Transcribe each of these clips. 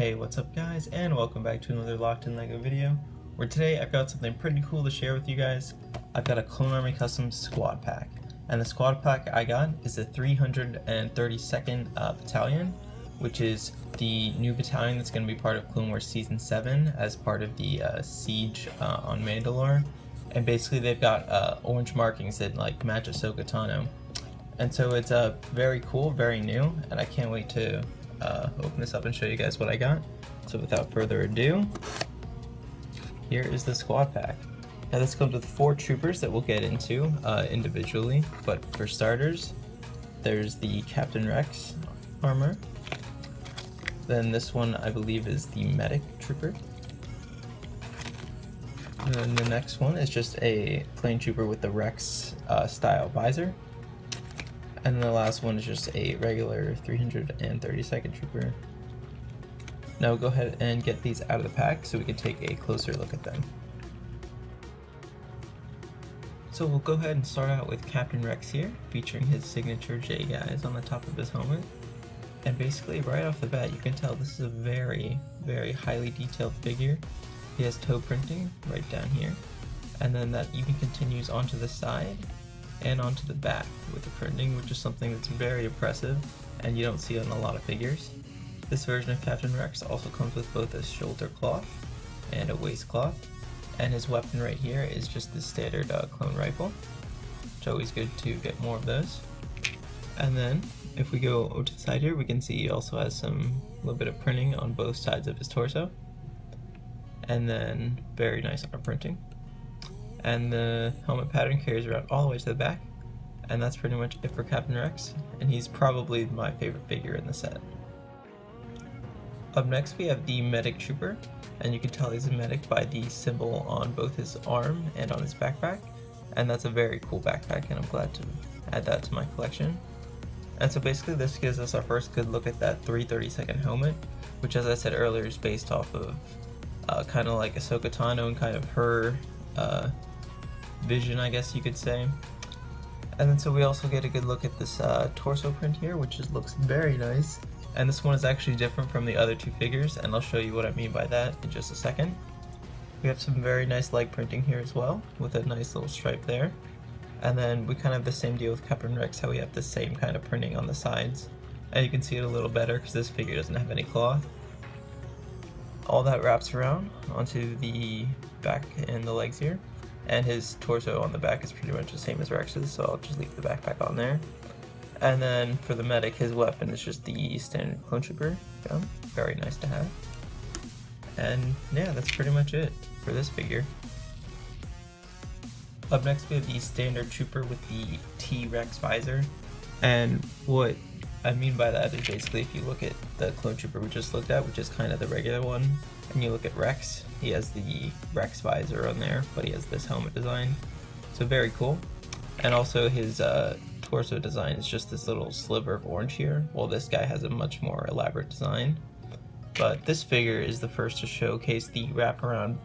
Hey, what's up guys, and welcome back to another Locked in LEGO video, where today I've got something pretty cool to share with you guys. I've got a Clone Army Custom Squad Pack, and the squad pack I got is the 332nd Battalion, which is the new battalion that's going to be part of Clone Wars Season 7 as part of the siege on Mandalore. And basically they've got orange markings that like match Ahsoka Tano. And so it's very cool, very new, and I can't wait to open this up and show you guys what I got. So without further ado, here is the squad pack. Now this comes with 4 troopers that we'll get into individually, but for starters, there's the Captain Rex armor. Then this one I believe is the medic trooper. And then the next one is just a plain trooper with the Rex style visor. And the last one is just a regular 332nd trooper. Now we'll go ahead and get these out of the pack so we can take a closer look at them. So we'll go ahead and start out with Captain Rex here, featuring his signature J guys on the top of his helmet. And basically right off the bat you can tell this is a very, very highly detailed figure. He has toe printing right down here, and then that even continues onto the side and onto the back with the printing, which is something that's very impressive and you don't see on a lot of figures. This version of Captain Rex also comes with both a shoulder cloth and a waist cloth, and his weapon right here is just the standard clone rifle. It's always good to get more of those. And then if we go over to the side here, we can see he also has some little bit of printing on both sides of his torso, and then very nice arm printing. And the helmet pattern carries around all the way to the back, and that's pretty much it for Captain Rex, and he's probably my favorite figure in the set. Up next we have the medic trooper, and you can tell he's a medic by the symbol on both his arm and on his backpack, and that's a very cool backpack, and I'm glad to add that to my collection. And so basically this gives us our first good look at that 332nd helmet, which as I said earlier is based off of kind of like Ahsoka Tano and kind of her vision, I guess you could say. And then so we also get a good look at this torso print here, which just looks very nice. And this one is actually different from the other 2 figures, and I'll show you what I mean by that in just a second. We have some very nice leg printing here as well, with a nice little stripe there. And then we kind of have the same deal with Captain Rex, how we have the same kind of printing on the sides. And you can see it a little better because this figure doesn't have any cloth. All that wraps around onto the back and the legs here. And his torso on the back is pretty much the same as Rex's, so I'll just leave the backpack on there. And then for the medic, his weapon is just the standard clone trooper gun. Very nice to have. And yeah, that's pretty much it for this figure. Up next we have the standard trooper with the T-Rex visor. And what I mean by that is basically if you look at the clone trooper we just looked at, which is kind of the regular one, and you look at Rex, he has the Rex visor on there, but he has this helmet design. So very cool. And also his torso design is just this little sliver of orange here, while this guy has a much more elaborate design. But this figure is the first to showcase the wraparound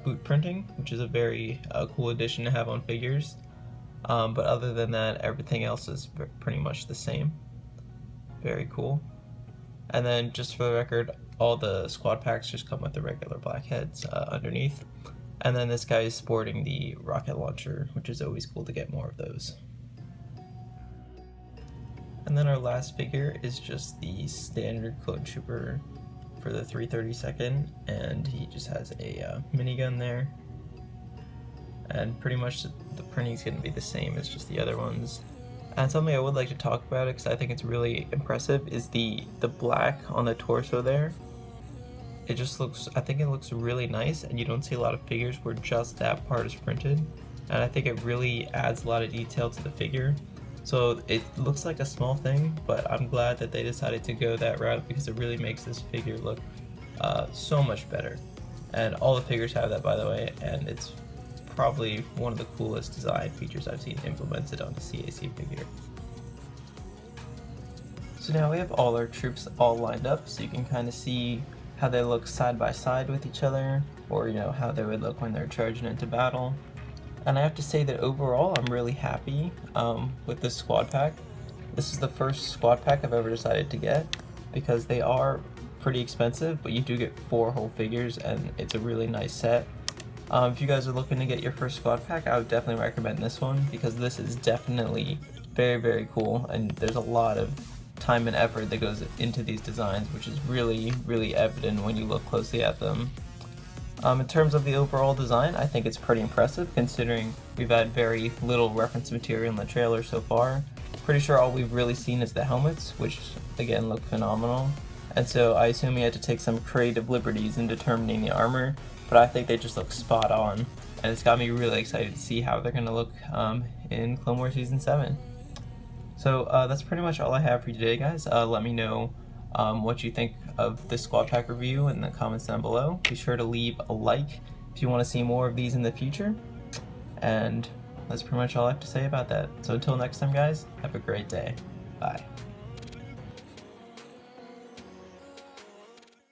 boot printing, which is a very cool addition to have on figures. But other than that, everything else is pretty much the same. Very cool. And then just for the record, all the squad packs just come with the regular black heads underneath. And then this guy is sporting the rocket launcher, which is always cool to get more of those. And then our last figure is just the standard clone trooper for the 332nd, and he just has a minigun there. And pretty much the printing is going to be the same as just the other ones. And something I would like to talk about, because I think it's really impressive, is the black on the torso there. It just looks, I think it looks really nice, and you don't see a lot of figures where just that part is printed. And I think it really adds a lot of detail to the figure. So it looks like a small thing, but I'm glad that they decided to go that route because it really makes this figure look so much better. And all the figures have that, by the way, and it's probably one of the coolest design features I've seen implemented on a CAC figure. So now we have all our troops all lined up, so you can kind of see how they look side by side with each other, or you know how they would look when they're charging into battle. And I have to say that overall I'm really happy with this squad pack. This is the first squad pack I've ever decided to get because they are pretty expensive, but you do get 4 whole figures, and it's a really nice set. If you guys are looking to get your first squad pack, I would definitely recommend this one, because this is definitely very, very cool, and there's a lot of time and effort that goes into these designs, which is really, really evident when you look closely at them. In terms of the overall design, I think it's pretty impressive, considering we've had very little reference material in the trailer so far. Pretty sure all we've really seen is the helmets, which again look phenomenal, and so I assume he had to take some creative liberties in determining the armor, but I think they just look spot on, and it's got me really excited to see how they're going to look in Clone Wars Season 7. So that's pretty much all I have for you today, guys. Let me know what you think of this squad pack review in the comments down below. Be sure to leave a like if you want to see more of these in the future, and that's pretty much all I have to say about that. So until next time, guys, have a great day. Bye.